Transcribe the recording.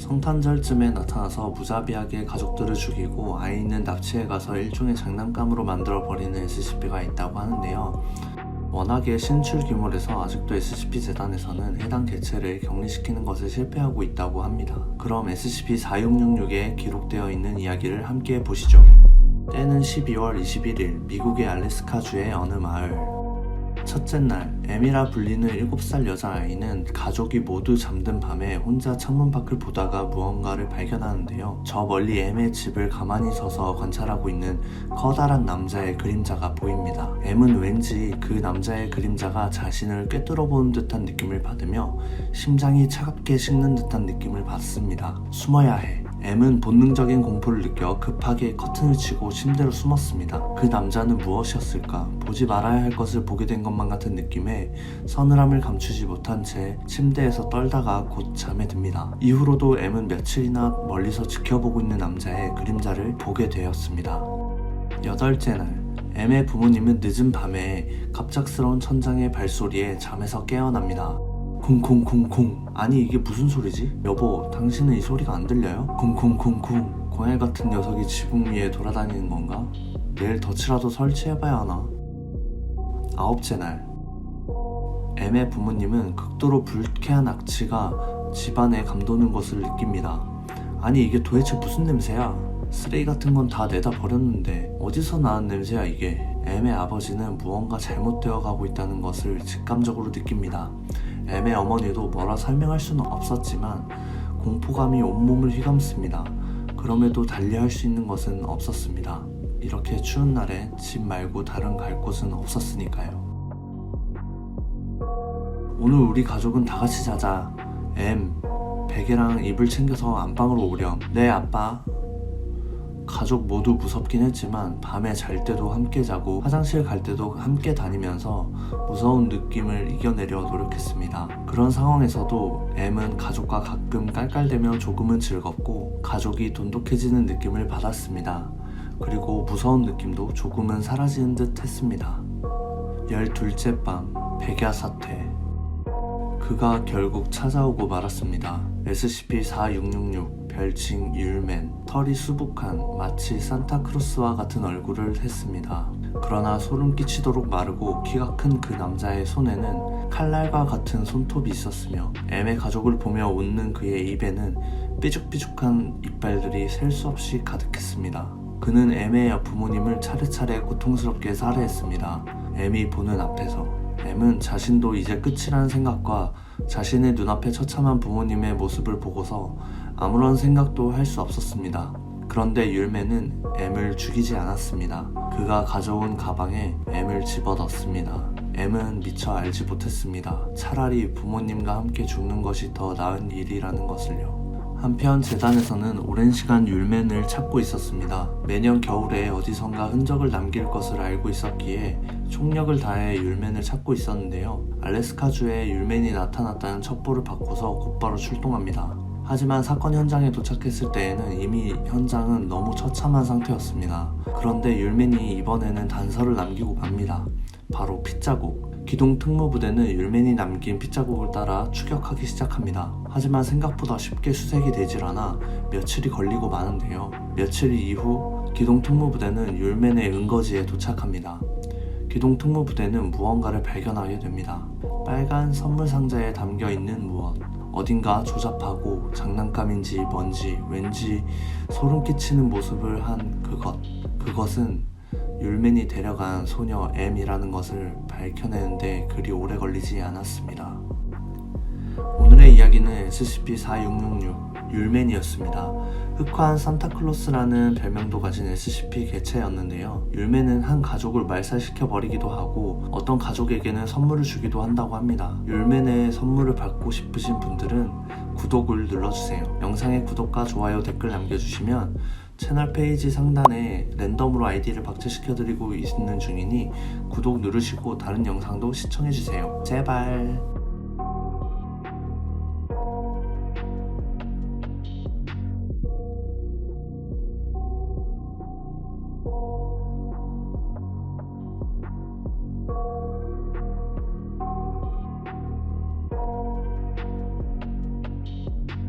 성탄절쯤에 나타나서 무자비하게 가족들을 죽이고 아이는 납치해 가서 일종의 장난감으로 만들어버리는 SCP가 있다고 하는데요. 워낙에 신출 규모라서 아직도 SCP 재단에서는 해당 개체를 격리시키는 것을 실패하고 있다고 합니다. 그럼 SCP-4666에 기록되어 있는 이야기를 함께 보시죠. 때는 12월 21일 미국의 알래스카주의 어느 마을. 첫째 날, M이라 불리는 7살 여자아이는 가족이 모두 잠든 밤에 혼자 창문 밖을 보다가 무언가를 발견하는데요. 저 멀리 M의 집을 가만히 서서 관찰하고 있는 커다란 남자의 그림자가 보입니다. M은 왠지 그 남자의 그림자가 자신을 꿰뚫어보는 듯한 느낌을 받으며 심장이 차갑게 식는 듯한 느낌을 받습니다. 숨어야 해. M은 본능적인 공포를 느껴 급하게 커튼을 치고 침대로 숨었습니다. 그 남자는 무엇이었을까? 보지 말아야 할 것을 보게 된 것만 같은 느낌에 서늘함을 감추지 못한 채 침대에서 떨다가 곧 잠에 듭니다. 이후로도 M은 며칠이나 멀리서 지켜보고 있는 남자의 그림자를 보게 되었습니다. 8째 날, M의 부모님은 늦은 밤에 갑작스러운 천장의 발소리에 잠에서 깨어납니다. 쿵쿵쿵쿵. 아니 이게 무슨 소리지? 여보, 당신은 이 소리가 안 들려요? 쿵쿵쿵쿵. 고양이 같은 녀석이 지붕 위에 돌아다니는 건가? 내일 덫이라도 설치해봐야 하나? 9째 날, M의 부모님은 극도로 불쾌한 악취가 집안에 감도는 것을 느낍니다. 아니 이게 도대체 무슨 냄새야? 쓰레기 같은 건 다 내다 버렸는데 어디서 나는 냄새야 이게? M의 아버지는 무언가 잘못되어 가고 있다는 것을 직감적으로 느낍니다. M의 어머니도 뭐라 설명할 수는 없었지만 공포감이 온몸을 휘감습니다. 그럼에도 달리할 수 있는 것은 없었습니다. 이렇게 추운 날에 집 말고 다른 갈 곳은 없었으니까요. 오늘 우리 가족은 다 같이 자자. M, 베개랑 이불 챙겨서 안방으로 오렴. 네 아빠. 가족 모두 무섭긴 했지만 밤에 잘 때도 함께 자고 화장실 갈 때도 함께 다니면서 무서운 느낌을 이겨내려 노력했습니다. 그런 상황에서도 M은 가족과 가끔 깔깔대며 조금은 즐겁고 가족이 돈독해지는 느낌을 받았습니다. 그리고 무서운 느낌도 조금은 사라지는 듯 했습니다. 12째 밤, 백야 사태. 그가 결국 찾아오고 말았습니다. SCP-4666, 별칭 율맨, 털이 수북한 마치 산타크로스와 같은 얼굴을 했습니다. 그러나 소름 끼치도록 마르고 키가 큰 그 남자의 손에는 칼날과 같은 손톱이 있었으며 M의 가족을 보며 웃는 그의 입에는 삐죽삐죽한 이빨들이 셀 수 없이 가득했습니다. 그는 M의 부모님을 차례차례 고통스럽게 살해했습니다. M이 보는 앞에서. M은 자신도 이제 끝이라는 생각과 자신의 눈앞에 처참한 부모님의 모습을 보고서 아무런 생각도 할 수 없었습니다. 그런데 율맨은 M을 죽이지 않았습니다. 그가 가져온 가방에 M을 집어넣습니다. M은 미처 알지 못했습니다. 차라리 부모님과 함께 죽는 것이 더 나은 일이라는 것을요. 한편 재단에서는 오랜 시간 율맨을 찾고 있었습니다. 매년 겨울에 어디선가 흔적을 남길 것을 알고 있었기에 총력을 다해 율맨을 찾고 있었는데요. 알래스카주에 율맨이 나타났다는 첩보를 받고서 곧바로 출동합니다. 하지만 사건 현장에 도착했을 때에는 이미 현장은 너무 처참한 상태였습니다. 그런데 율맨이 이번에는 단서를 남기고 맙니다. 바로 핏자국. 기동 특무부대는 율맨이 남긴 핏자국을 따라 추격하기 시작합니다. 하지만 생각보다 쉽게 수색이 되질 않아 며칠이 걸리고 마는데요. 며칠 이후 기동 특무부대는 율맨의 은거지에 도착합니다. 기동 특무부대는 무언가를 발견하게 됩니다. 빨간 선물 상자에 담겨있는 무엇. 어딘가 조잡하고 장난감인지 뭔지 왠지 소름 끼치는 모습을 한 그것. 그것은 율맨이 데려간 소녀 M이라는 것을 밝혀내는데 그리 오래 걸리지 않았습니다. 오늘의 이야기는 SCP-4666 율맨이었습니다. 흑화한 산타클로스라는 별명도 가진 SCP 개체였는데요. 율맨은 한 가족을 말살시켜버리기도 하고 어떤 가족에게는 선물을 주기도 한다고 합니다. 율맨의 선물을 받고 싶으신 분들은 구독을 눌러주세요. 영상의 구독과 좋아요, 댓글 남겨주시면 채널 페이지 상단에 랜덤으로 아이디를 박제시켜드리고 있는 중이니 구독 누르시고 다른 영상도 시청해주세요. 제발.